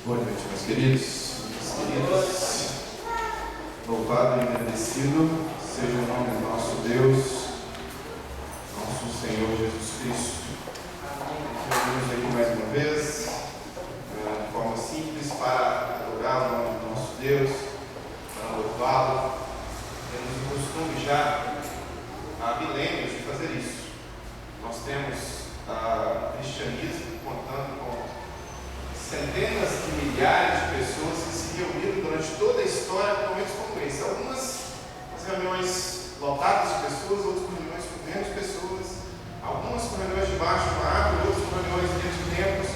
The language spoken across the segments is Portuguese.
Boa noite, meus queridos, minhas queridas. Louvado e agradecido seja o nome do nosso Deus, nosso Senhor Jesus Cristo. Reunimos aqui mais uma vez, de forma simples, para adorar o nome do nosso Deus, para louvá-lo. Temos o costume já há milênios de fazer isso. Nós temos o cristianismo contando com centenas de milhares de pessoas que se reuniram durante toda a história em momentos como esse. Algumas as reuniões lotadas de pessoas, outras com reuniões com menos pessoas, algumas com reuniões debaixo de uma árvore, outras com reuniões dentro de templos,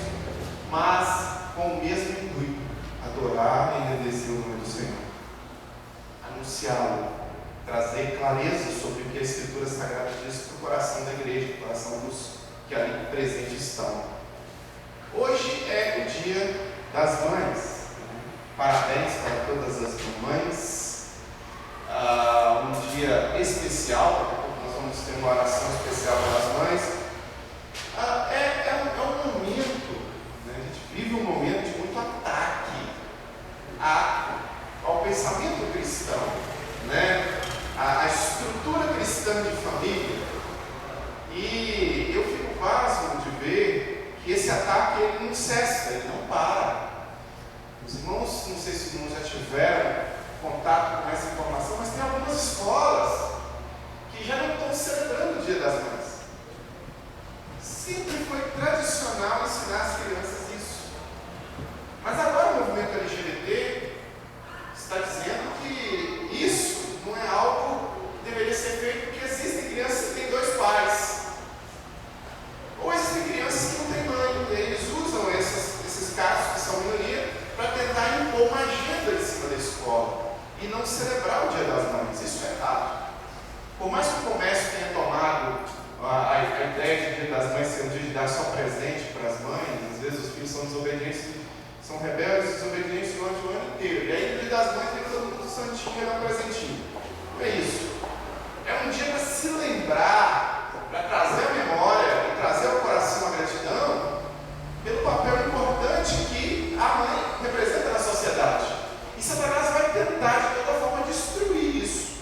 mas com o mesmo intuito: adorar e engrandecer o nome do Senhor, anunciá-lo, trazer clareza sobre o que a Escritura Sagrada diz para o coração da igreja, para o coração dos que ali presentes estão. Hoje é o Dia das Mães. Parabéns para todas as mamães. Um dia especial, daqui a pouco nós vamos ter uma oração especial para as mães. É um momento, né? A gente vive um momento de muito ataque ao pensamento cristão, né? A estrutura cristã de família. E eu fico pasmo de ver que esse ataque ele não cessa, ele não para. Os irmãos, não sei se os irmãos já tiveram contato com essa informação, mas tem algumas escolas que já não estão celebrando o Dia das Mães. Sempre foi tradicional ensinar as crianças isso. Mas agora o movimento LGBT está dizendo que isso não é algo que deveria ser feito, porque existem crianças que têm dois pais. Ou existem crianças que não têm mãe, e eles usam esses casos que são minoria para tentar impor uma agenda em cima da escola e não celebrar o Dia das Mães. Isso é errado. Por mais que o comércio tenha tomado a ideia de Dia das Mães ser um dia de dar só presente para as mães, às vezes os filhos são desobedientes, são rebeldes, desobedientes durante o ano inteiro. E aí no Dia das Mães tem todo mundo santinho e dá um presentinho. Não é isso. É um dia para se lembrar, para trazer a memória e trazer ao coração a gratidão pelo papel importante que a mãe representa na sociedade. E Satanás vai tentar de toda forma destruir isso.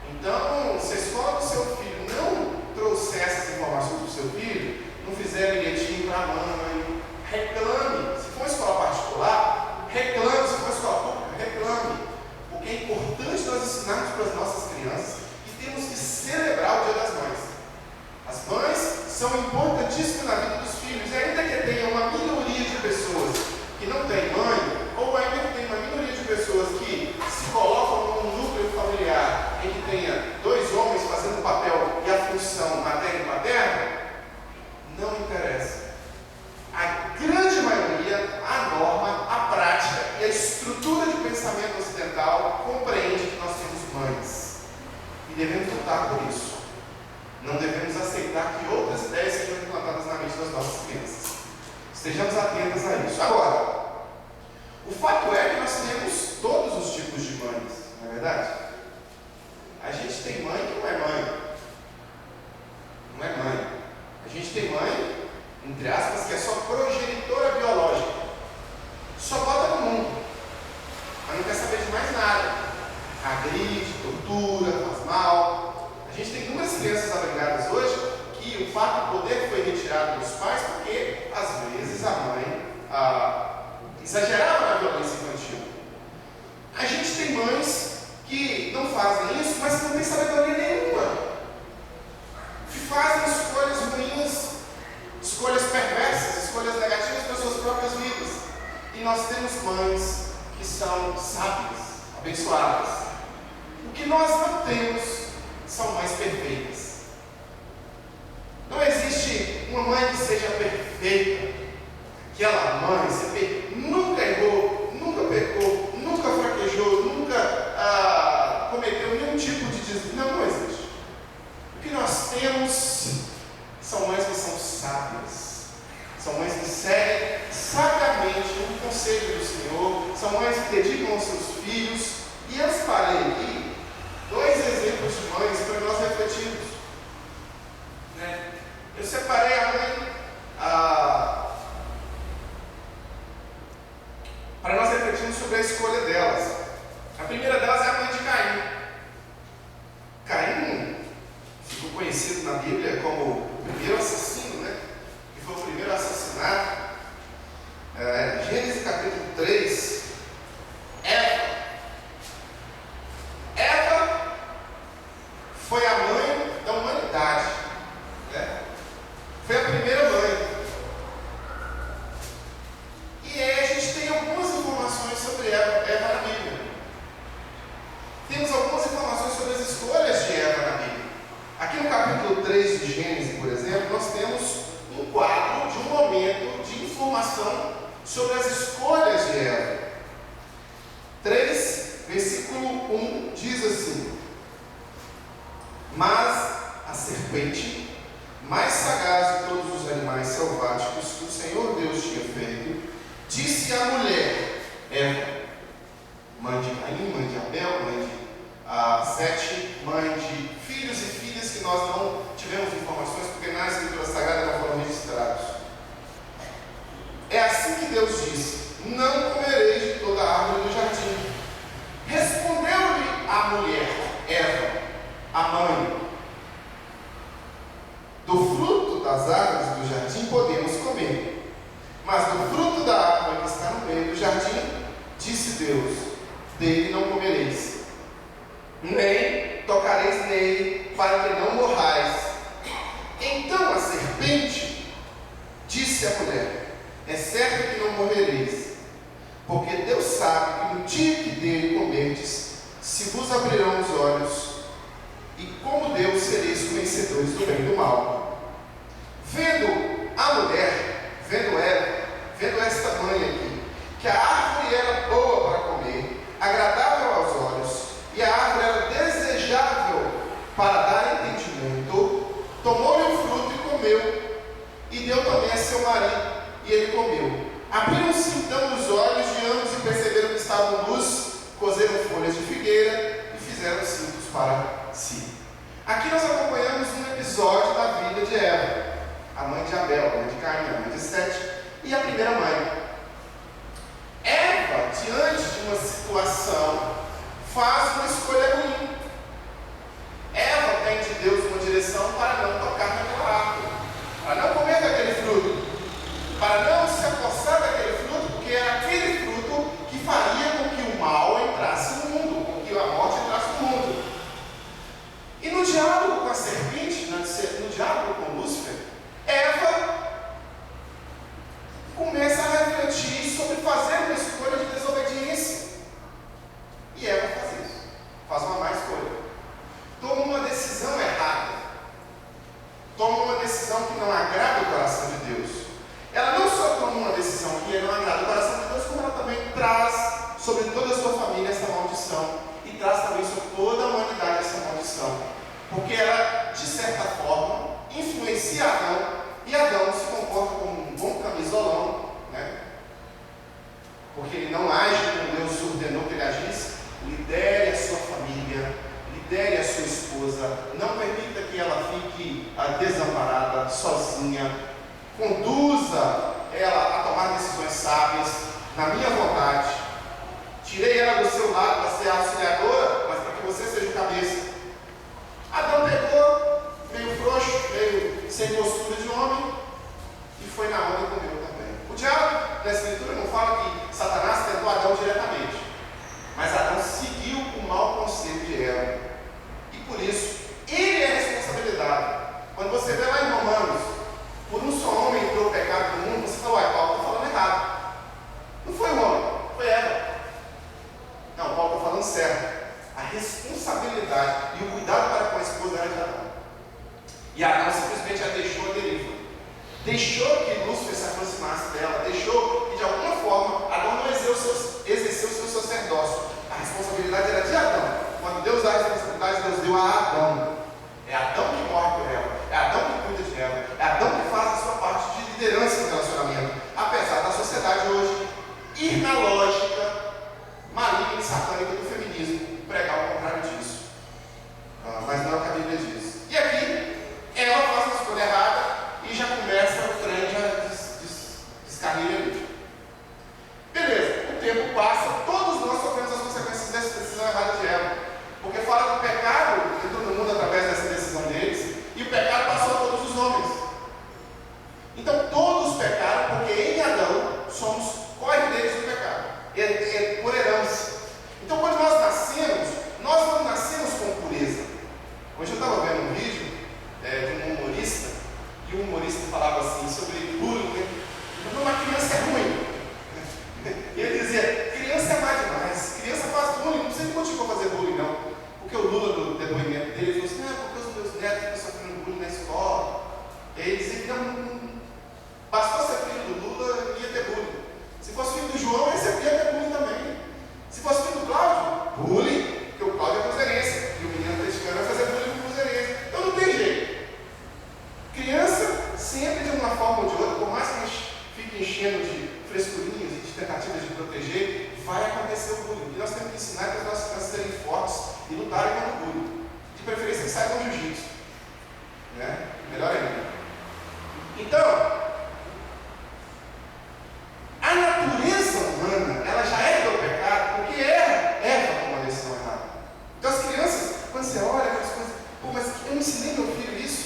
Então, se a escola do seu filho não trouxer essas informações para o seu filho, não fizer bilhetinho para a mãe, reclame. Se for uma escola particular, reclame. Se for uma escola pública, reclame. Porque é importante nós ensinarmos para as nossas crianças que temos que celebrar o Dia das Mães. As mães são importantíssimas na vida dos filhos, e ainda que tenha uma minoria de pessoas que não tem mãe, ou ainda que tenha uma minoria de pessoas que se colocam num núcleo familiar em que tenha dois homens fazendo o papel e a função materna e paterna, não interessa. A grande maioria, a norma, a prática e a estrutura de pensamento ocidental compreende que nós temos mães e devemos lutar por isso. Não devemos aceitar que outras ideias sejam implantadas na mente das nossas crianças. Estejamos atentos a isso. Agora, o fato é que nós temos todos os tipos de mães, não é verdade? A gente tem mãe que não é mãe. Não é mãe. A gente tem mãe, entre aspas, que é só progenitora biológica. Só bota no mundo, mas não quer saber de mais nada. Agride, tortura, faz mal. A gente tem inúmeras crianças abrigadas hoje que o fato do poder foi retirado dos pais porque, às vezes, a mãe exagerava na violência infantil. A gente tem mães que não fazem isso, mas que não têm sabedoria nenhuma, que fazem escolhas ruins, escolhas perversas, escolhas negativas para suas próprias vidas. E nós temos mães que são sábias, abençoadas. O que nós não temos são mães perfeitas. Não existe uma mãe que seja perfeita. Aquela mãe nunca errou, nunca pecou, nunca fraquejou, nunca cometeu nenhum tipo de desvio. Não existe. O que nós temos são mães que são sábias. São mães que seguem sabiamente o conselho do Senhor. São mães que dedicam aos seus filhos. E eu separei aqui dois exemplos de mães para nós refletirmos. Eu separei a mãe informação sobre as escolhas de Eva. 3, versículo 1 diz assim: mas a serpente, mais sagaz de todos os animais selváticos que o Senhor Deus tinha feito, disse à mulher, Eva, mãe de Caim, mãe de Abel, mãe de Sete, mãe de filhos e filhas que nós não tivemos informações porque na Escritura Sagrada não foram registrados. É assim que Deus disse: não comereis de toda a árvore do jardim. Respondeu-lhe a mulher, Eva, a mãe: do fruto das árvores do jardim podemos comer, mas do fruto da árvore que está no meio do jardim, disse Deus, dele não comereis, nem tocareis nele, para que não morrais. Então a serpente disse à mulher: é certo que não morrereis, porque Deus sabe que no dia que dele comerdes, se vos abrirão os olhos, e como Deus sereis conhecedores do bem e do mal. Vendo a mulher, vendo ela, vendo esta mãe aqui, que a árvore era boa para comer, agradável aos olhos, e a árvore era desejável para dar entendimento, tomou-lhe o fruto e comeu, e deu também a seu marido, e ele comeu. Abriram-se então os olhos de ambos e perceberam que estavam nus, cozeram folhas de figueira e fizeram cintos para si. Aqui nós acompanhamos um episódio da vida de Eva, a mãe de Abel, a mãe de Caim, a mãe de Sete e a primeira mãe. Eva, diante de uma situação, faz uma escolha ruim. Eva tem de Deus uma direção para não tocar naquela árvore, para não comer daquele fruto, para não se apossar daquele fruto, porque era aquele fruto que faria com que o mal entrasse no mundo, com que a morte entrasse no mundo. E no diálogo com a serpente, no diálogo com Lúcifer, Eva começa a refletir sobre fazer uma escolha de desobediência. E Eva faz isso, faz uma má escolha, toma uma decisão errada, toma uma decisão que não agrada o coração de Deus. Ela não só toma uma decisão que não agrada o coração de Deus, como ela também traz sobre toda a sua família essa maldição, e traz também sobre toda a humanidade essa maldição, porque ela, de certa forma, influencia Adão, e Adão se comporta como um bom camisolão, né? Porque ele não age como Deus ordenou que ele agisse. Lidere a sua família, lidere a sua esposa, não permita que ela fique desamparada, sozinha, conduza ela a tomar decisões sábias, na minha vontade. Tirei ela do seu lado para ser auxiliadora, mas para que você seja o cabeça. Adão pegou, meio frouxo, meio sem postura de homem, e foi na onda e comeu também. O diabo, na Escritura, não fala que Satanás tentou Adão diretamente, mas Adão seguiu o mau conselho de Eva, e por isso, ele é a responsabilidade. Quando você vê lá em Romanos, por um só homem entrou o pecado no mundo, você fala: uai, Paulo está falando errado. Não foi o homem, foi Eva. Não, Paulo está falando certo. A responsabilidade e o cuidado para com a esposa era de Adão. E Adão simplesmente a deixou a deriva. Deixou que Lúcifer se aproximasse dela. Deixou que de alguma forma Adão não exerceu o seu sacerdócio. A responsabilidade era de Adão. Quando Deus dá a responsabilidade, Deus deu a Adão. É Adão que morre por ela. É Adão que cuida de ela. É Adão que faz a sua parte de liderança no relacionamento. Apesar da sociedade hoje ir na lógica maligna e satânica do feminismo, pregar o contrário disso. Mas não é o que a Bíblia diz. E aqui, ela faz uma escolha errada e já começa o trem de descarrilha ali. Beleza, o tempo passa, todos nós sofremos as consequências dessa decisão errada de Eva. Porque fala que o pecado entrou no mundo através dessa decisão deles, e o pecado passou a todos os homens. Então todos pecaram, porque em Adão somos co-herdeiros do pecado. proteger, vai acontecer o bullying. E nós temos que ensinar para as nossas crianças serem fortes e lutarem contra o bullying. De preferência que saibam jiu-jitsu, né? Melhor ainda. Então, a natureza humana, ela já é do pecado, porque Eva tomou uma decisão errada. Então as crianças, quando você olha aquelas coisas, pô, mas eu não ensinei meu filho isso?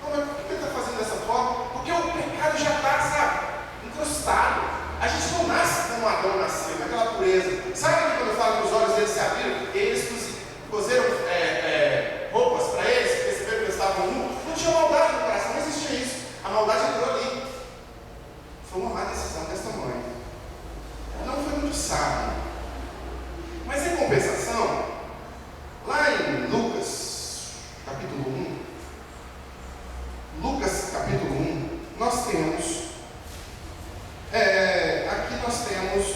Pô, mas por que ele está fazendo dessa forma? Porque o pecado já está, sabe, incrustado. A gente não nasce como Adão nasceu, naquela pureza. Sabe que quando eu falo que os olhos deles se abriram, eles cozeram roupas para eles, perceberam que eles estavam nus? Não tinha maldade no coração, não existia isso. A maldade entrou ali. Foi uma má decisão dessa mãe. Ela não foi muito sábia. Mas em compensação, lá em Lucas, capítulo 1, nós temos, aqui nós temos,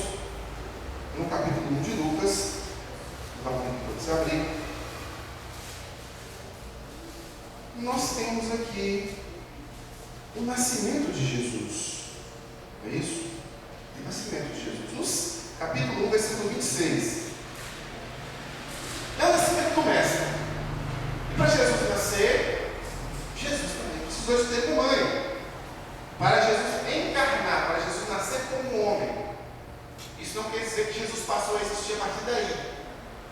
no capítulo 1 de Lucas, vamos para você abrir, nós temos aqui o nascimento de Jesus. É isso? O nascimento de Jesus. No capítulo 1, versículo 26. O nascimento começa. E para Jesus nascer, Jesus também precisou de ter uma mãe. Para Jesus encarnar, para Jesus nascer como um homem. Isso não quer dizer que Jesus passou a existir a partir daí.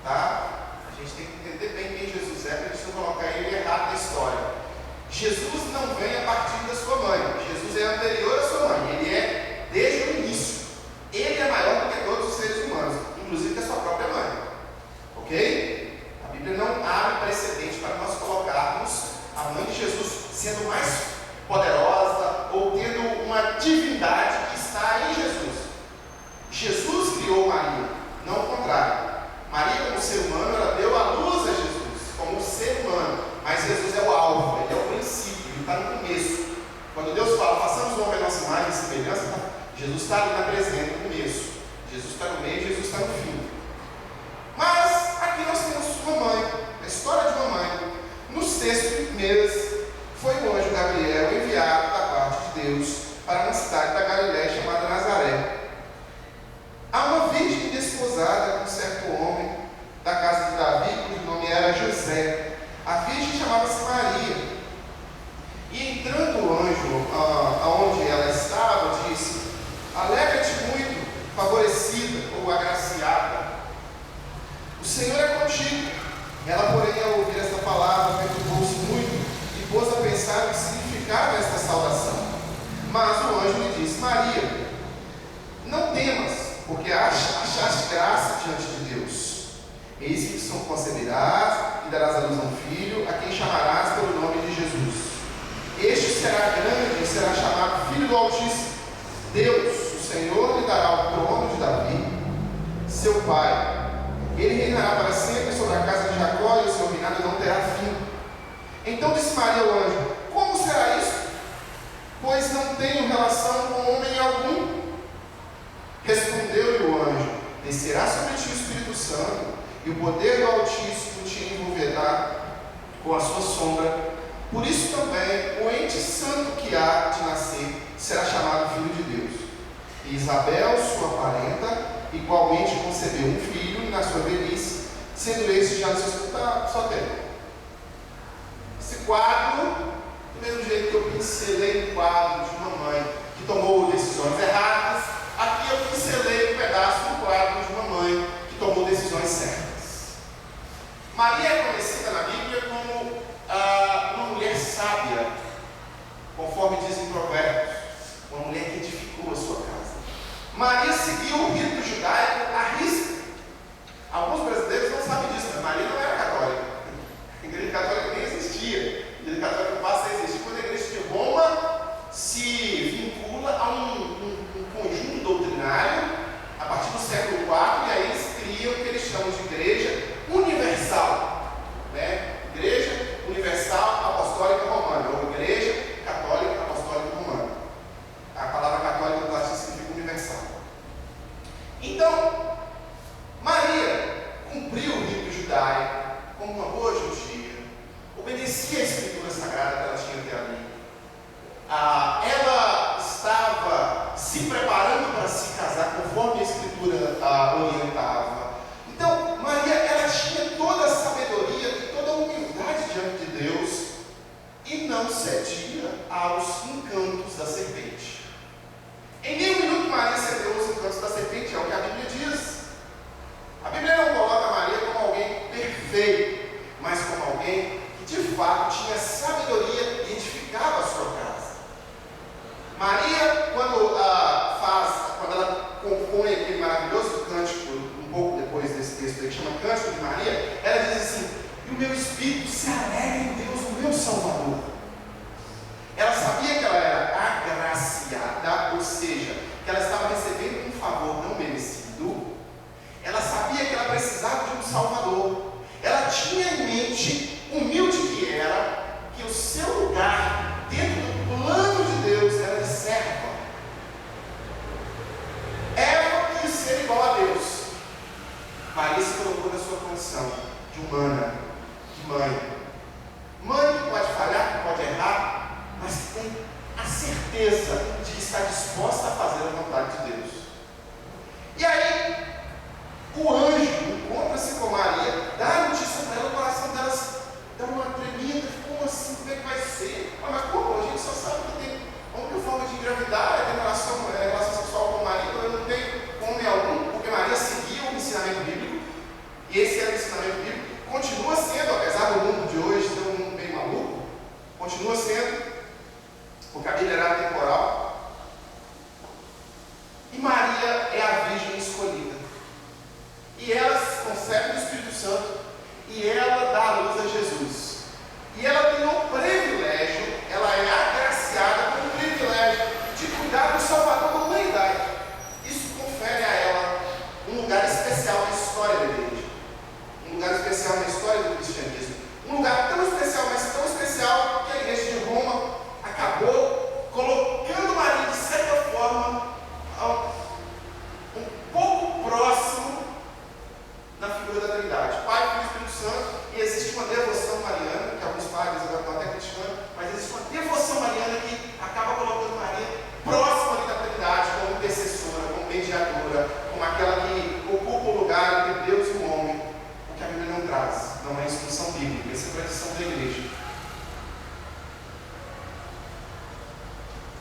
Tá? A gente tem que entender bem quem Jesus é, para a gente não colocar ele errado na história. Jesus não vem a partir da sua mãe. Jesus é anterior à sua mãe. Ele é desde o início. Ele é maior do que todos os seres humanos, inclusive da sua própria mãe. Ok? A Bíblia não abre precedente para nós colocarmos a mãe de Jesus sendo mais poderosa ou tendo uma divindade que está em Jesus. Jesus criou Maria, não o contrário. Maria, como ser humano, ela deu a luz a Jesus, como ser humano. Mas Jesus é o alvo, ele é o princípio, ele está no começo. Quando Deus fala, façamos o homem a nossa imagem e semelhança, Jesus está ali na presença, no começo. Jesus está no meio, Jesus está no fim. Mas aqui nós temos uma mãe, a história de uma mãe. Nos textos primeiros, foi o anjo Gabriel enviado da parte de Deus para uma cidade da Galiléia chamada Nazaré. Há uma virgem desposada com certo homem da casa de Davi, cujo nome era José. A virgem chamava-se Maria. E entrando o anjo aonde ela estava, disse: alegra-te muito, favorecida ou agraciada. O Senhor é contigo. Ela, porém, ao ouvir esta palavra, perturbou-se muito e pôs a pensar o significado desta saudação. Mas o anjo lhe disse: Maria, não temas, porque achaste graça diante de Deus. Eis que conceberás e darás à luz a um filho, a quem chamarás pelo nome de Jesus. Este será grande e será chamado Filho do Altíssimo. Deus, o Senhor, lhe dará o trono de Davi, seu pai. Ele reinará para sempre sobre a casa de Jacó, e o seu reinado não terá fim. Então disse Maria ao anjo: como será isso? Pois não tenho relação com homem algum. Respondeu-lhe o anjo: descerá sobre ti o Espírito Santo, e o poder do Altíssimo te envolverá com a sua sombra. Por isso também o ente santo que há de nascer será chamado Filho de Deus. E Isabel, sua parenta, igualmente concebeu um filho na sua velhice, sendo esse já no seu só tem. Esse quadro, do mesmo jeito que eu pincelei o quadro de uma mãe que tomou decisões erradas, aqui eu pincelei um pedaço do quadro de uma mãe que tomou decisões certas. Maria é conhecida na Bíblia como uma mulher sábia, conforme dizem Provérbios, uma mulher que edificou a sua casa. Maria seguiu o rito judaico à risca. Alguns brasileiros não sabem disso, mas Maria não era católica. A igreja católica nem existia. A igreja católica passa a existir quando a igreja de Roma se vincula a um conjunto doutrinário a partir do século IV, e aí eles criam o que eles chamam de igreja universal, né? Igreja Universal Apostólica Romana, ou Igreja Católica Apostólica Romana. A palavra católica do latim significa universal. Então, Maria cumpriu o rito judaico como uma boa judia, obedecia a escritura sagrada que ela tinha até ali. Ela estava se preparando para se casar conforme a escritura Escritura orientava. Então, Maria, ela tinha toda a sabedoria e toda a humildade diante de Deus e não cedia aos encantos da serpente. Em nenhum minuto Maria cedeu aos encantos da serpente, é o que a Bíblia diz. A Bíblia não coloca Maria como alguém perfeito, mas como alguém que de fato tinha sabedoria e edificava a sua casa. Maria, quando ela compõe aquele maravilhoso cântico, um pouco depois desse texto aí, que chama Cântico de Maria, ela diz assim: e o meu espírito se alegra em Deus, o meu Salvador. Ela sabia que ela era agraciada, ou seja, que ela estava recebendo um favor não merecido. Ela sabia que ela precisava de um Salvador. Ela tinha em mente, humilde que era, que o seu lugar dentro do plano de Deus era de serva. Eva quis ser igual a Deus. Maria se colocou na sua condição de humana, de mãe. Mãe que pode falhar, que pode errar, mas que tem a certeza de estar disposta a fazer a vontade de Deus. E aí, o anjo encontra-se com Maria, dá a notícia para ela, o coração dela dá uma tremida. Como assim? Como é que vai ser? Mas como? A gente só sabe que tem a única forma de engravidar é ter relação sexual com o marido. Eu não tenho homem algum, porque Maria seguia o ensinamento bíblico, e esse era o ensinamento bíblico. Continua sendo, apesar do mundo de hoje ser um mundo bem maluco, continua sendo, porque a Bíblia era temporal. E Maria é a virgem escolhida. E ela concebe o Espírito Santo e ela dá a luz a Jesus. E ela tem um privilégio, ela é agraciada com o privilégio de cuidar do Salvador da humanidade. Isso confere a ela um lugar especial na história da igreja, um lugar especial na história do cristianismo, um lugar tão especial, mas tão especial, que a igreja de Roma acabou colocando Maria, de certa forma, um pouco próximo na figura da Trindade, Pai, Filho e Espírito Santo. E existe uma devoção mariana, que alguns padres agora estão até criticando, mas existe uma devoção mariana que acaba colocando Maria próxima ali da Trindade, como intercessora, como mediadora, como aquela que ocupa o lugar entre Deus e o homem, o que a Bíblia não traz, não é instrução bíblica, essa é a tradição da igreja.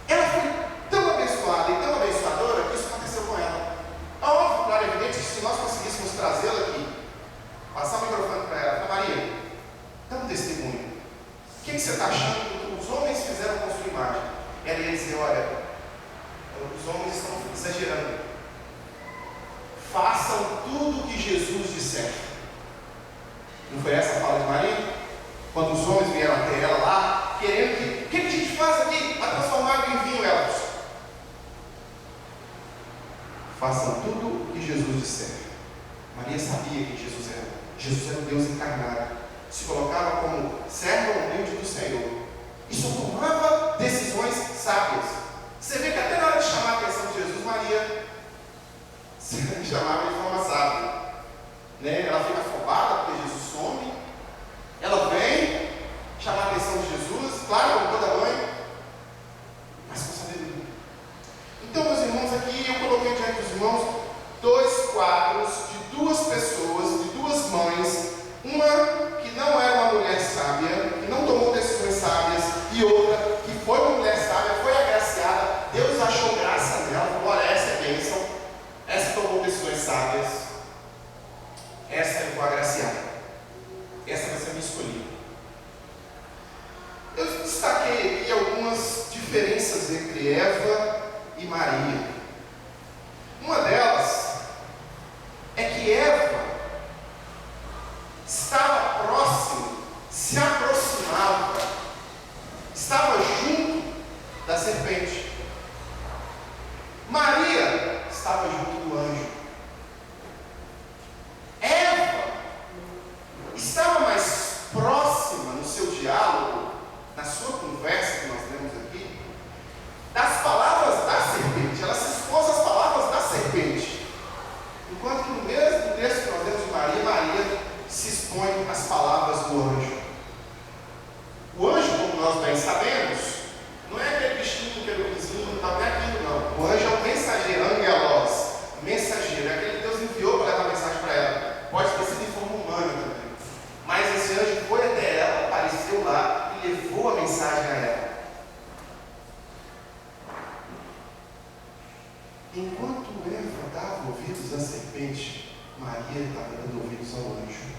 Ela foi tão abençoada e tão abençoadora que isso aconteceu com ela. Óbvio, claro, é evidente que se nós conseguíssemos trazê-la aqui, passar o microfone para ela, para Maria, dá um testemunho. O que você está achando que os homens fizeram com sua imagem? Ela ia dizer: olha, os homens estão exagerando. Façam tudo o que Jesus disser. Não foi essa a fala de Maria? Quando os homens vieram até ela lá, querendo que, o que a gente faz aqui? A transformar água em vinho, elas. Façam tudo o que Jesus disser. Maria sabia quem Jesus era. Jesus era o Deus encarnado. Se colocava como serva humilde do Senhor. E só tomava decisões sábias. Você vê que até na hora de chamar a atenção de Jesus, Maria chamava de forma sábia. Né? Ela fica afobada porque Jesus some. Ela vem chamar a atenção de Jesus, claro, como toda mãe, mas com sabedoria. Então, meus irmãos, aqui eu coloquei diante dos irmãos dois quadros de duas pessoas, de duas mães, uma que não era uma mulher sábia, que não tomou decisões sábias, e outra que foi uma mulher sábia, foi agraciada, Deus achou graça nela, falou: olha, essa é bênção, essa tomou decisões sábias, essa eu vou agraciar, essa vai ser a minha escolhida. Eu destaquei aqui algumas diferenças entre Eva e Maria. Uma delas é que Eva estava próxima, se aproximava, estava junto da serpente. Maria estava junto do anjo. Eva estava mais próxima no seu diálogo, na sua conversa que nós temos aqui, das palavras da serpente. Ela se expôs às palavras da serpente. Enquanto Eva dava ouvidos à serpente, Maria estava dando ouvidos ao anjo.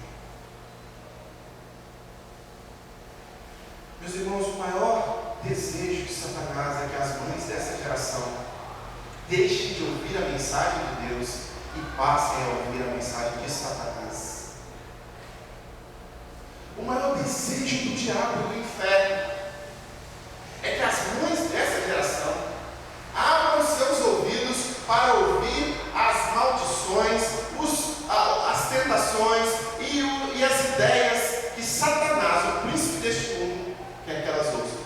Meus irmãos, o maior desejo de Satanás é que as mães dessa geração deixem de ouvir a mensagem de Deus e passem a ouvir a mensagem de Satanás. O maior desejo do diabo e do inferno é que as mães dessa geração abram seus ouvidos para ouvir as maldições, as tentações e as ideias que Satanás, o príncipe deste mundo, quer que elas ouçam.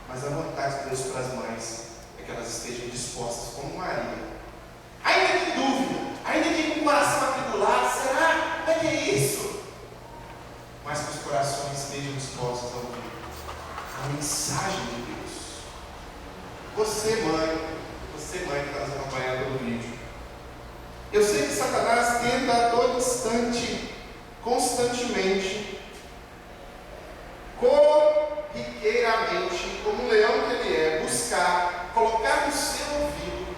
Mas a vontade de Deus para as mães é que elas estejam dispostas, como Maria, ainda que em dúvida, ainda que com o coração atribulado, será? Como é que é isso? Mas que os corações estejam dispostos a ouvir a mensagem de Deus. Você mãe que está nos acompanhando no vídeo, eu sei que Satanás tenta a todo instante, constantemente, corriqueiramente, como um leão que ele é, buscar, colocar no seu ouvido,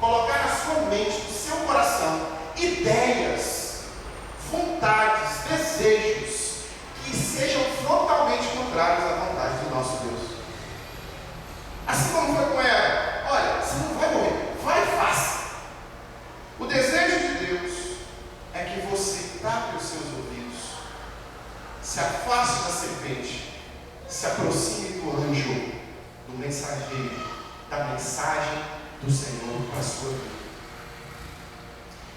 colocar na sua mente, no seu coração, ideias, vontades, desejos, que sejam frontalmente contrários à vontade do nosso Deus. Assim como foi com ela, olha, você não vai morrer, vai e faça. O desejo de Deus é que você tape os seus ouvidos, se afaste da serpente, se aproxime do anjo, do mensageiro, da mensagem do Senhor para a sua vida.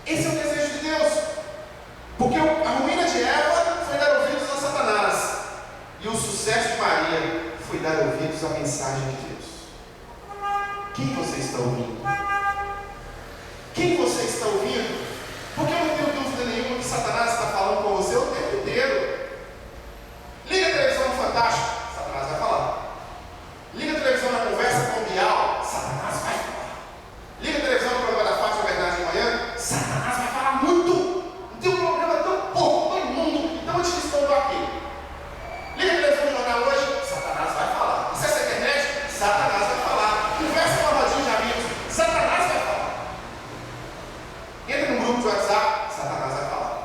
Esse é o desejo de Deus, porque a ruína de Eva foi dar ouvidos a Satanás, e o sucesso de Maria foi dar ouvidos à mensagem de Deus. Quem você está ouvindo? Quem você está ouvindo? Porque eu não tenho dúvida nenhuma que Satanás está falando com você o tempo inteiro. Liga a televisão no Fantástico, Satanás vai falar. Liga a televisão na conversa com o Bial, Satanás vai falar. Liga a televisão no programa da Fátima Bernardes de manhã, Satanás vai falar muito. Não tem um programa tão pouco, tão imundo, tão anticristão aqui. Liga a televisão no jornal hoje, Satanás vai falar. Acessa a internet, Satanás vai falar. Conversa com a rodinha de amigos, Satanás vai falar. Entra num grupo de WhatsApp, Satanás vai falar.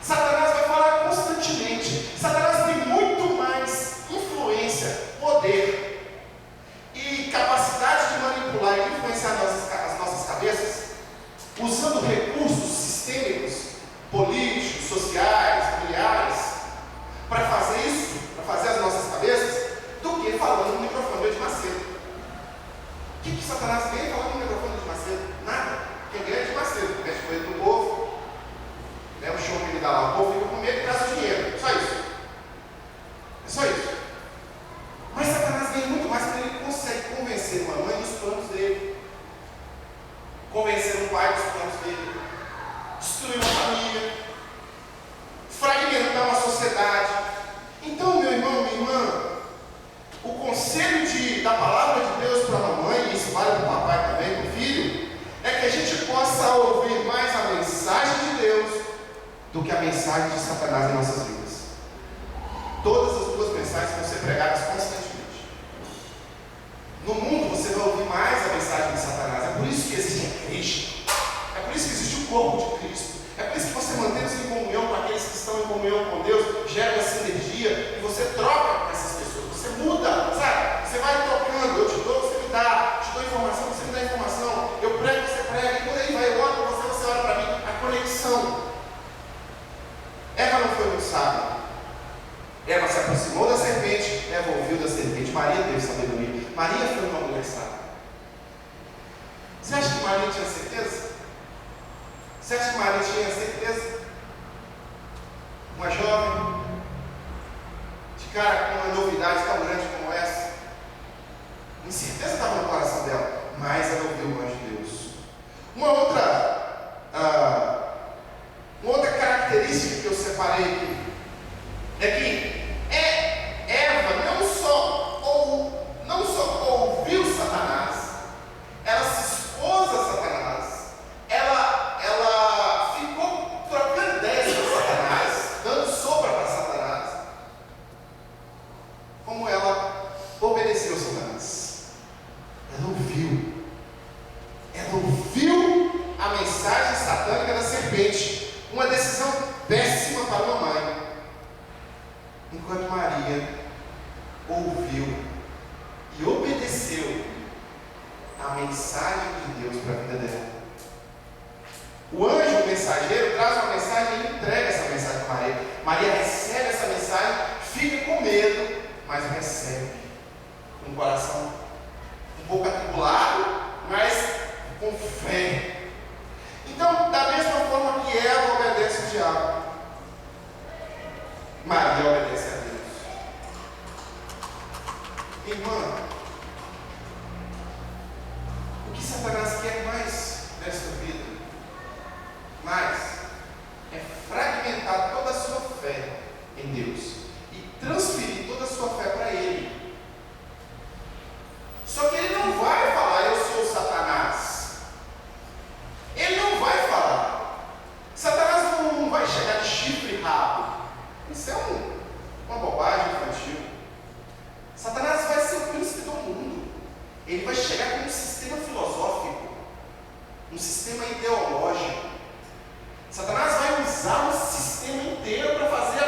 Satanás vai falar constantemente. Satanás tem muito mais influência, poder e capacidade de manipular e influenciar as nossas cabeças, usando recursos sistêmicos, políticos, sociais, familiares, para fazer isso, para fazer as nossas cabeças, do que falando no microfone do Edir Macedo. O que Satanás ganha falando no microfone do Edir Macedo? Nada. Quem ganha é Edir Macedo, mexe com ele do povo, né, o show que ele dá lá, o povo fica com medo e traz o dinheiro. Só isso. É só isso. Mas Satanás ganha muito mais porque ele consegue convencer uma mãe dos planos dele, convencer um pai dos planos dele, destruir uma família, fragmentar uma sociedade. Então, meu irmão, minha irmã, o conselho da palavra de Deus para a mamãe, e isso vale para o papai também, para o filho, é que a gente possa ouvir mais a mensagem de Deus do que a mensagem de Satanás em nossas vidas. Todas as duas mensagens vão ser pregadas constantemente. No mundo você vai ouvir mais a mensagem de Satanás. É por isso que existe a igreja. É por isso que existe o corpo de Cristo. É por isso que você mantém-se em comunhão com aqueles que estão em comunhão com Deus, gera essa energia e você troca com essas pessoas. Você muda, sabe? Você vai trocando. Eu te dou, você me dá. Te dou informação, você me dá informação. Eu prego, você prega. E por aí vai. Eu oro para você, você ora para mim. A conexão. Eva não foi muito sábia. Eva se aproximou da serpente, Eva ouviu da serpente. Maria teve sabedoria. Maria foi uma mulher sábia. Você acha que Maria tinha certeza? Você acha que Maria tinha certeza? Uma jovem, de cara com uma novidade tão grande como essa, incerteza estava no coração dela, mas ela ouviu o anjo de Deus. Uma outra característica que eu separei aqui é que Eva não só ouviu Satanás, ela se expôs a Satanás, ela ficou trocando ideias com Satanás, dando sopa para Satanás, como ela obedeceu a Satanás. mensagem de Deus para a vida dela. O anjo, o mensageiro, traz uma mensagem e entrega essa mensagem para Maria. Maria recebe essa mensagem, fica com medo, mas recebe. Com o coração um pouco atribulado, mas com fé. Então, da mesma forma que Eva obedece o diabo, Maria obedece a Deus. Irmã, o que Satanás quer mais nessa vida? Mais é fragmentar toda a sua fé em Deus e transferir toda a sua fé para Ele. Só que ele não vai falar, eu sou Satanás. Ele não vai falar. Satanás não vai chegar de chifre e rabo. Isso é uma bobagem infantil. Satanás vai ser o príncipe do mundo. Ele vai chegar com um sistema filosófico, um sistema ideológico. Satanás vai usar um sistema inteiro para fazer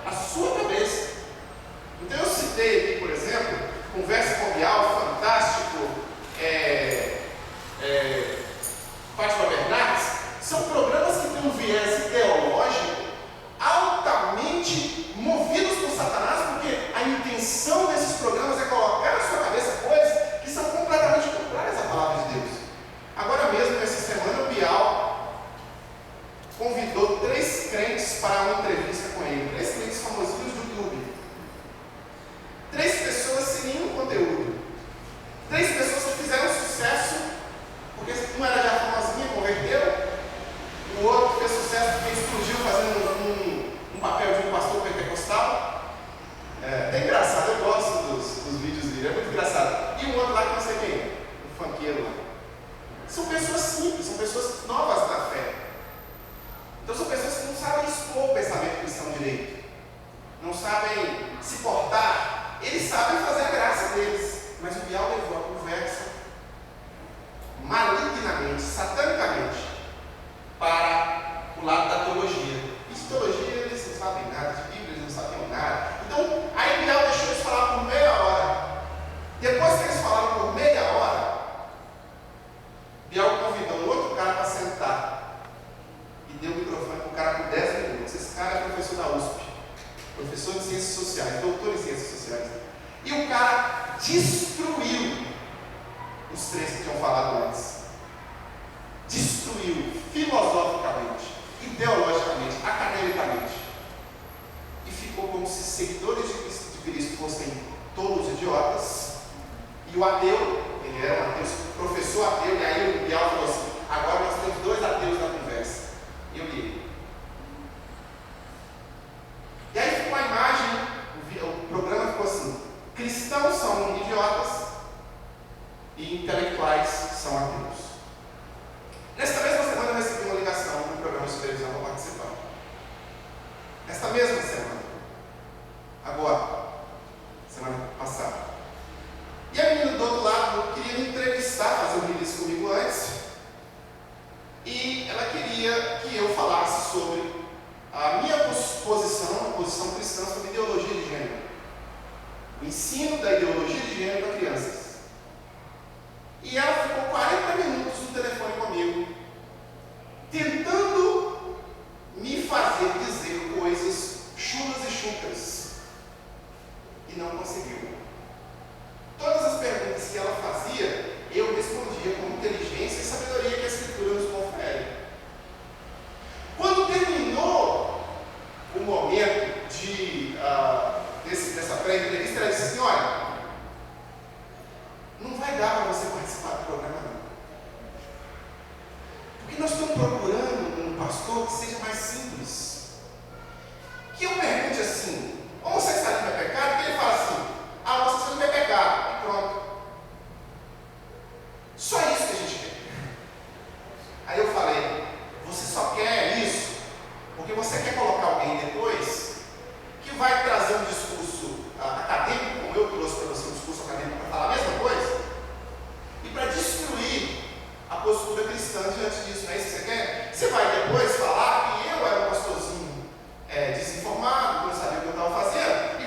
a sua cabeça. Então eu citei aqui, por exemplo, Conversa com Bial, Fantástico, Fátima Bernardes, são programas que têm um viés ideológico altamente movidos por Satanás, porque a intenção desses programas é colocar na sua cabeça coisas que são completamente contrárias à palavra de Deus. Agora mesmo, essa semana, o Bial convidou 3 crentes para uma entrevista com ele, 3 crentes famosinhos do YouTube, 3 pessoas sem nenhum conteúdo, 3 pessoas que fizeram sucesso, porque um era já famosinha, converteu, o outro fez sucesso porque explodiu fazendo um papel de um pastor pentecostal. É engraçado, eu gosto dos vídeos dele, é muito engraçado. E um outro lá que não sei quem, o funkeiro lá. São pessoas simples, são pessoas novas na fé. Então são pessoas que não sabem expor o pensamento cristão direito, não sabem se portar. Eles sabem fazer a graça deles, mas o Bial levou a conversa malignamente, satanicamente, para o lado da teologia. E de teologia eles não sabem nada, de Bíblia eles não sabiam nada. Então, aí Bial deixou eles falar por meia hora. Depois que eles falaram por meia hora, Bial convidou um outro cara para sentar e deu o microfone para o cara por 10 minutos. Esse cara é professor da USP, professor de Ciências Sociais, doutor em Ciências Sociais. E o cara destruiu os 3 que tinham falado antes. Destruiu filosoficamente, ideologicamente, academicamente. E ficou como se seguidores de Cristo fossem todos idiotas. E o ateu, ele era um ateu, professor ateu, e aí o Bial falou assim: agora nós temos 2 ateus na conversa. E eu li. E aí ficou a imagem, o programa ficou assim: cristãos são idiotas e intelectuais são ateus. Nesta mesma semana eu recebi uma ligação no programa de televisão para participar. Nesta mesma semana. Agora, semana passada. E a menina do outro lado queria me entrevistar, fazer um release comigo antes. E ela queria que eu falasse sobre a minha posição, a posição cristã sobre ideologia de gênero. O ensino da ideologia de gênero para crianças. E ela ficou 40 minutos no telefone comigo, tentando me fazer dizer coisas chulas e chucras. E não conseguiu. Todas as perguntas que ela fazia, eu respondia com inteligência e sabedoria que a Escritura nos confere. Quando terminou o momento dessa pré-entrevista, ela disse assim: olha, não vai dar para você participar do programa, não. Porque nós estamos procurando um pastor que seja mais simples. Que eu pergunte assim: homossexualismo é pecado? Que ele fala assim: homossexualismo é pecado. E pronto. Só isso que a gente quer. Aí eu falei: você só quer isso porque você quer colocar alguém depois que vai trazer um discurso acadêmico, como eu trouxe para você um discurso acadêmico para falar a mesma coisa, e para destruir a postura cristã diante disso. Não é isso que você quer? Você vai depois falar que eu era um pastorzinho desinformado, que não sabia o que eu estava fazendo, e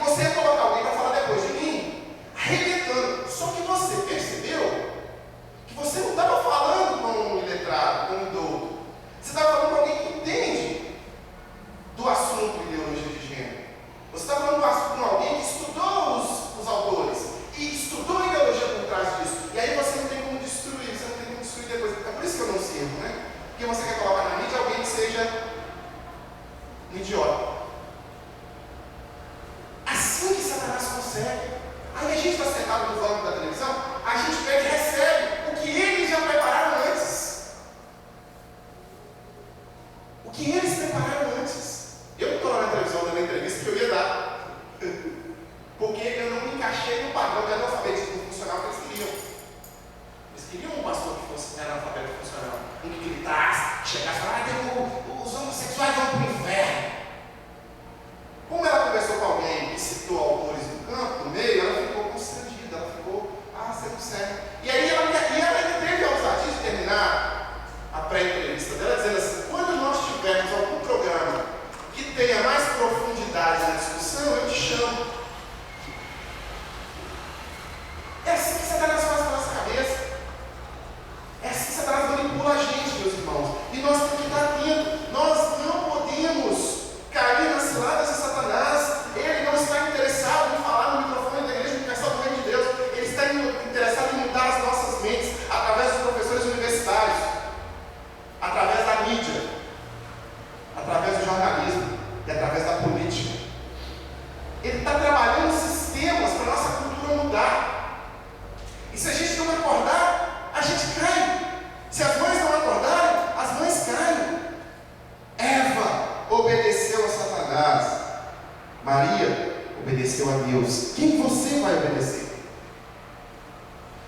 consegue. E aí ela ainda teve a ousadia de terminar a pré-entrevista dela dizendo assim: quando nós tivermos algum programa que tenha mais profundidade na discussão, eu te chamo. É assim que Satanás faz na nossa cabeça. É assim que Satanás manipula a gente, meus irmãos. E nós temos que estar atentos. Nós não podemos cair nas ciladas de Satanás. Ele não está interessado em falar no microfone da Igreja Universal do Reino de Deus. Ele está interessado em mudar as nossas mentes através dos professores universitários, através da mídia, através do jornalismo e através da política. Ele está trabalhando sistemas para a nossa cultura mudar. E se a gente não acordar, a gente cai. Se as mães não acordarem, as mães caem. Eva obedeceu a Satanás. Maria obedeceu a Deus. Quem você vai obedecer?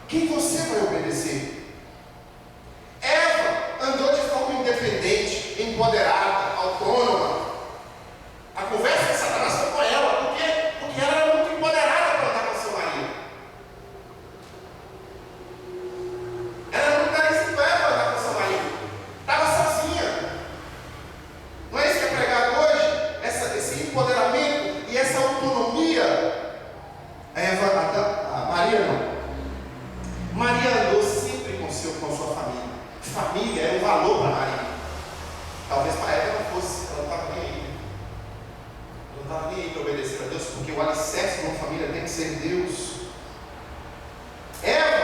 Quem você vai obedecer? Eva andou de forma independente, empoderada, autônoma. A conversa de Satanás foi com ela. Por quê? Porque ela era muito empoderada para andar com seu marido. Ela era muito carismática para andar com seu marido. Estava sozinha. Não é isso que é pregado hoje? Esse empoderamento e essa autonomia. Maria não. Maria andou sempre com sua família. Família é um valor para Maria. Talvez para ela não fosse, ela não estava nem aí. Ela não estava nem aí para obedecer a Deus, porque o alicerce de uma família tem que ser Deus. Eva,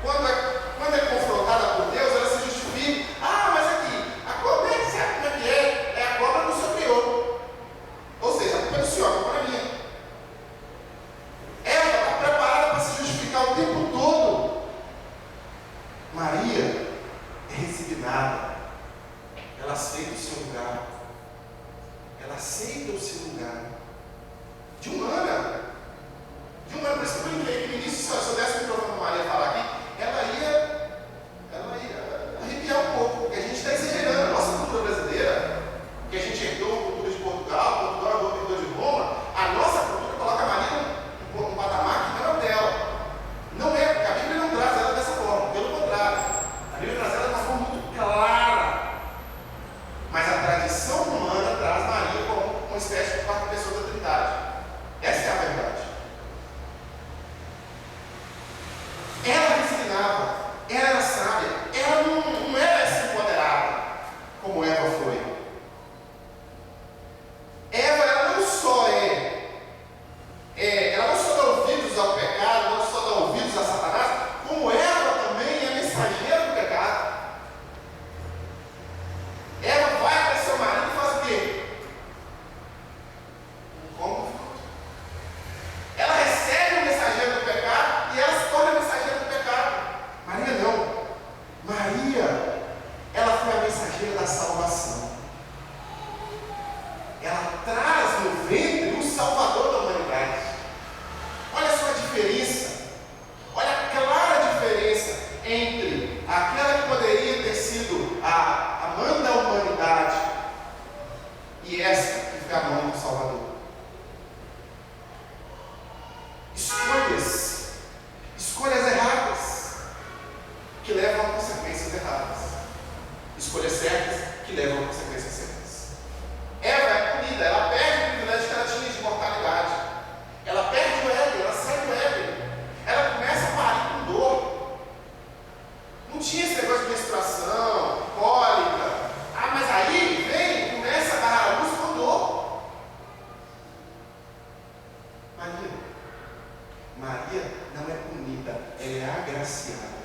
quando é confrontada por Deus, ela se justifica. Mas aqui, a cobra, sabe como é que é? É a cobra que o Senhor criou. Ou seja, a culpa é do Senhor, a culpa é minha. Eva está preparada para se justificar o tempo todo. Maria é resignada. Ela aceita o seu lugar. Ela aceita o seu lugar. De humana. Por isso que eu brinquei que no início, se eu desse o microfone para Maria falar aqui, ela ia arrepiar um pouco, porque a gente está exagerando. A nossa cultura brasileira, que a gente herdou a cultura de Portugal herdou de Roma, a nossa cultura coloca a Maria num patamar que não é o dela. Não é, porque a Bíblia não traz ela dessa forma, pelo contrário. A Bíblia traz ela de uma forma muito clara. Mas a tradição humana traz Maria como uma espécie de quarta pessoa da Trindade. Essa é a verdade. Ela resignava, ela era sábia, ela não era essa empoderada como Eva foi. Eva, ela não só ela não só dá ouvidos ao pecado, não só dá ouvidos a Satanás, como Eva também é mensageira do pecado. Eva vai até seu marido e faz o quê? Como? Ela recebe o mensageiro do pecado e ela se torna mensageira do pecado. Maria não. Maria, ela foi a mensageira da salvação. Ela traz no ventre o Salvador da humanidade. Olha só a diferença. Olha a clara diferença entre aquela que poderia ter sido a mãe da humanidade e essa que foi a mãe do Salvador. Escolhas erradas que levam a consequências erradas. Escolhas certas que levam a consequências certas. Eva é punida, ela perde o privilégio que ela tinha de mortalidade. Ela perde o Éden, ela sai do Éden. Ela começa a parir com dor. Não tinha esse negócio de menstruação, cólica. Mas aí vem, começa a dar a luz com dor. Maria não é punida, ela é agraciada.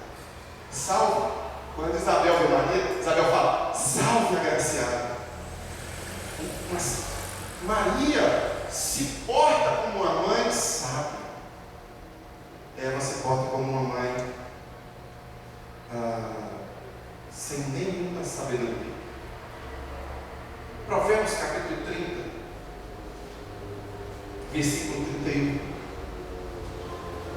Salve. Quando Isabel vê Maria, Isabel fala: salve agraciada. Mas Maria se porta como uma mãe sábia. Eva se porta como uma mãe sem nenhuma sabedoria. Provérbios capítulo 30, versículo 31.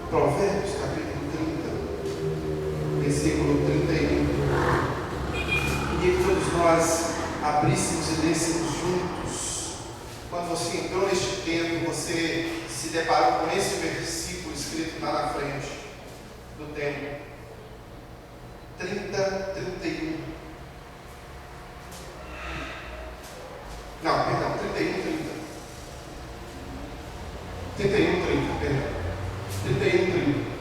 Provérbios capítulo 30, versículo 31. Queria que todos nós abríssemos e lêssemos juntos. Quando você entrou neste tempo, você se deparou com esse versículo escrito lá na frente, do tenho 31. Não, perdão, 31, 30, perdão. 31.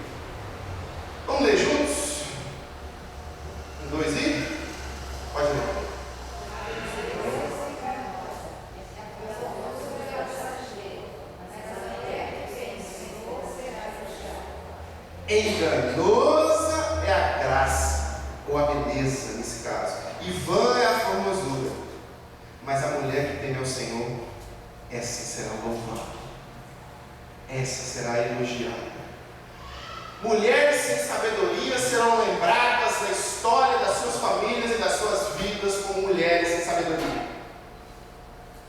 Vamos ler juntos? 1, 2 e... Pode ler. Enganosa é a graça, ou a beleza nesse caso, e vã é a formosura. Mas a mulher que teme ao Senhor, essa será louvada, essa será elogiada. Mulheres sem sabedoria serão lembradas na história das suas famílias e das suas vidas como mulheres sem sabedoria.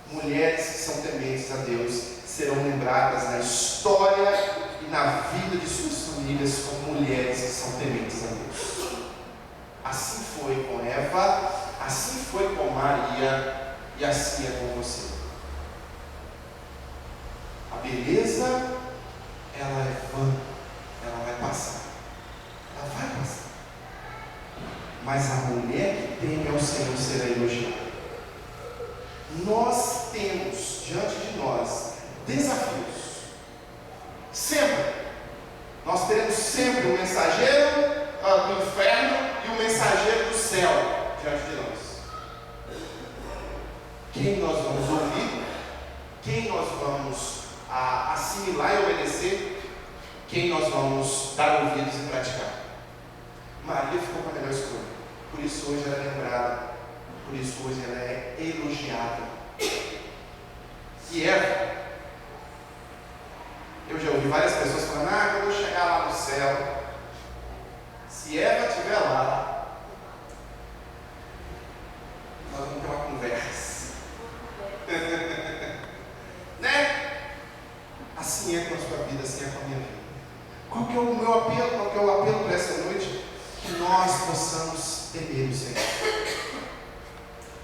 Mulheres que são tementes a Deus serão lembradas na história e na vida de suas famílias como mulheres que são tementes a Deus. Assim foi com Eva, assim foi com Maria e assim é com você. A beleza, ela é vã, ela vai passar. Ela vai passar. Mas a mulher que teme ao Senhor será elogiada. Nós temos diante de nós desafios. Sempre. Nós teremos sempre um mensageiro do inferno e um mensageiro do céu diante de nós. Quem nós vamos ouvir? Quem nós vamos assimilar e obedecer? Quem nós vamos dar ouvidos e praticar? Maria ficou com a melhor escolha. Por isso hoje ela é lembrada. Por isso hoje ela é elogiada. E Eva, eu já ouvi várias pessoas falando: quando eu chegar lá no céu, se Eva estiver lá, nós vamos ter uma conversa. Né? Assim é com a sua vida, assim é com a minha vida. Qual que é o meu apelo? Qual que é o apelo para essa noite? Que nós possamos temer o Senhor.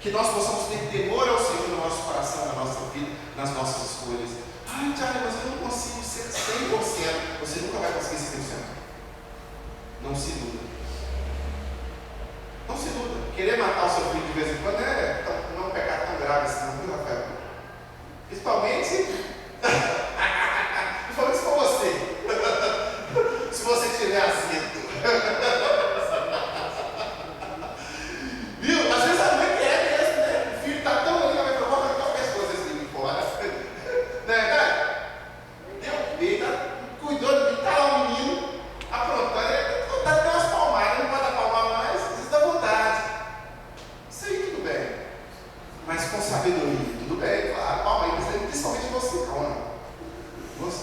Que nós possamos ter temor ao Senhor no nosso coração, na nossa vida, nas nossas escolhas. Ai, Tiago, mas eu não consigo ser 100%. Você nunca vai conseguir ser 100%. Não se iluda. Não se iluda. Querer matar o seu filho de vez em quando não é um pecado tão grave assim, não, viu, Rafael? Principalmente se for você. Se você tiver azedo. Viu? Às vezes a mãe quer mesmo, né? O filho está tão ali, ela vai falar: vou arrancar o pescoço desse menino fora. Né? Ele cuidou de mim, está lá o menino aprontando, ele tem vontade de dar umas palmadas, não pode dar palmar mais, precisa da vontade. Isso aí tudo bem. Mas com sabedoria, tudo bem, claro, palma aí, principalmente você, calma.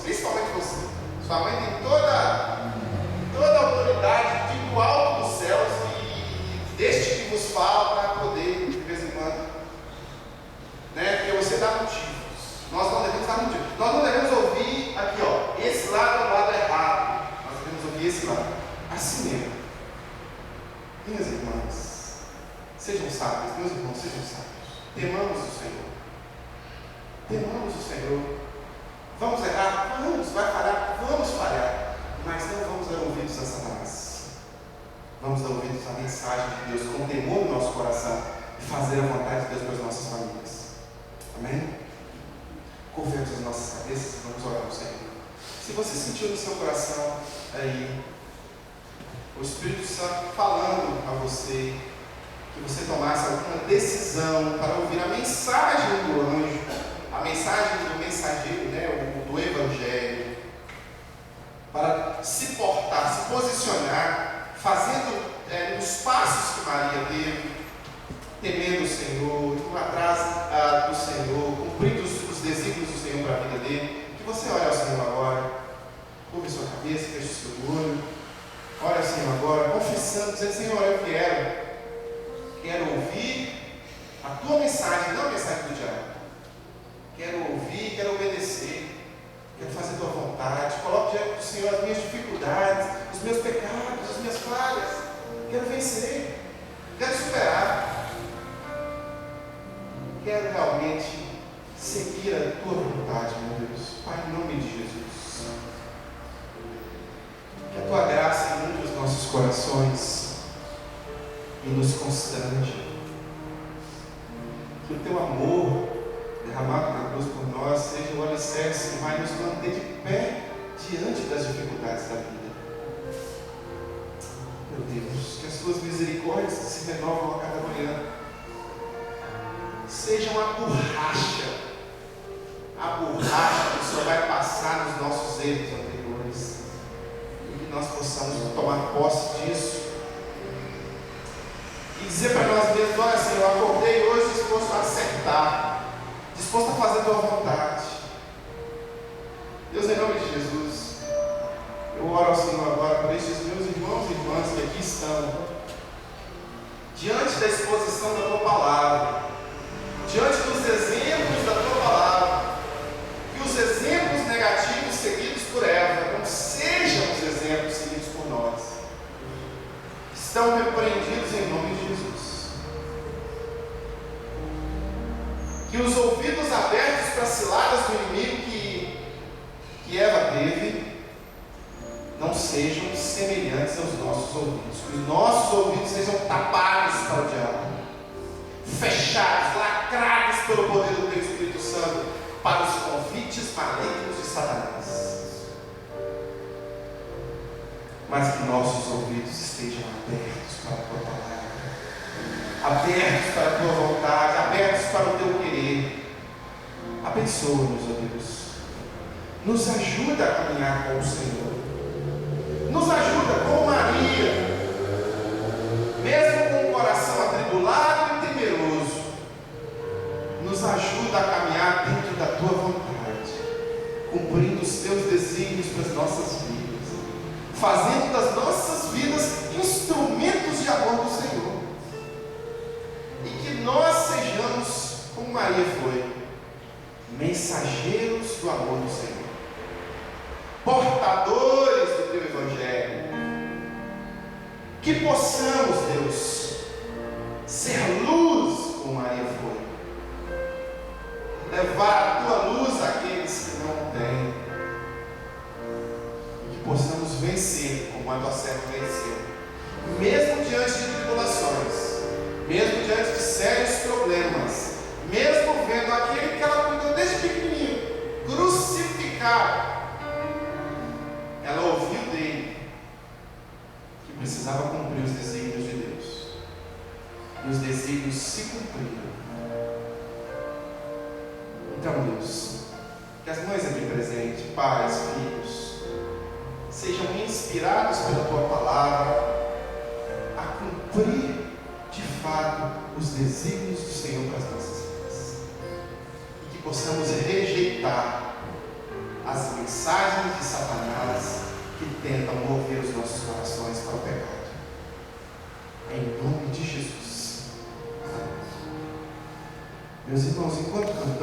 Principalmente você. Sua mãe tem toda a autoridade de do alto dos céus e deste que vos fala para poder, de vez em quando, né? Porque você dá motivos. Nós não devemos dar motivos. Nós não devemos ouvir aqui, ó, esse lado é o lado errado. Nós devemos ouvir esse lado. Assim mesmo. Minhas irmãs, sejam sábios. Meus irmãos, sejam sábios. Temamos o Senhor. Temamos o Senhor. Vamos errar? Vamos. Vai falhar? Vamos falhar. Mas não vamos dar ouvidos a Satanás. Vamos dar ouvidos à mensagem de Deus com temor no nosso coração e fazer a vontade de Deus para as nossas famílias. Amém? Curvemos as nossas cabeças e vamos orar ao Senhor. Se você sentiu no seu coração aí o Espírito Santo falando a você, que você tomasse alguma decisão para ouvir a mensagem do anjo, a mensagem do mensageiro, né, do Evangelho, para se portar, se posicionar, fazendo os passos que Maria teve, temendo o Senhor, indo atrás do Senhor, cumprindo os desígnios do Senhor para a vida dele. Que você olhe ao Senhor agora, curve sua cabeça, feche o seu olho, olhe ao Senhor agora, confessando, dizendo: Senhor, eu quero ouvir a tua mensagem, não a mensagem do diabo. Quero ouvir, quero obedecer, quero fazer a tua vontade. Coloque diante do Senhor as minhas dificuldades, os meus pecados, as minhas falhas. Quero vencer, quero superar. Quero realmente seguir a tua vontade, meu Deus. Pai, em nome de Jesus. Que a tua graça inunde os nossos corações e nos constrange. Que o teu amor derramado na cruz por nós seja o alicerce que vai nos manter de pé diante das dificuldades da vida. Meu Deus, que as tuas misericórdias que se renovam a cada manhã sejam a borracha que o Senhor vai passar nos nossos erros anteriores, e que nós possamos tomar posse disso e dizer para nós mesmos: olha, Senhor, eu acordei hoje disposto a acertar, disposto a fazer a tua vontade. Deus, em nome de Jesus, eu oro ao Senhor agora por estes meus irmãos e irmãs que aqui estão, diante da exposição da tua palavra, diante dos exemplos da tua palavra, que os exemplos negativos seguidos por ela não sejam os exemplos seguidos por nós. Estão repreendidos em nome de Jesus. Que os ouvidos abertos para as ciladas do inimigo que Eva teve não sejam semelhantes aos nossos ouvidos. Que os nossos ouvidos sejam tapados para o diabo, fechados, lacrados pelo poder do teu Espírito Santo, para os convites malignos de Satanás. Mas que nossos ouvidos estejam abertos para a tua palavra, abertos para a tua vontade, abertos para o teu querer. Abençoa-nos, ó Deus. Nos ajuda a caminhar com o Senhor. Nos ajuda como Maria, mesmo com o coração atribulado e temeroso, nos ajuda a caminhar dentro da tua vontade, cumprindo os teus desígnios para as nossas vidas, fazendo das nossas vidas instrumentos de amor do Senhor, e que nós sejamos, como Maria foi, mensageiros do amor do Senhor, portadores do teu Evangelho. Que possamos, Deus, ser luz como Maria foi, levar a tua luz àqueles que não têm, e que possamos vencer como a tua serva venceu, mesmo diante de tribulações, mesmo diante de sérios problemas, mesmo vendo aquele que ela cuidou desde pequenininho crucificado. Ela ouviu dele que precisava cumprir os desígnios de Deus, e os desígnios se cumpriram. Então, Deus, que as mães aqui presentes, pais, filhos, sejam inspirados pela tua palavra a cumprir de fato os desígnios do Senhor para as nossas vidas, e que possamos rejeitar as mensagens de Satanás que tentam mover os nossos corações para o pecado. Em nome de Jesus. Meus irmãos, enquanto cantamos,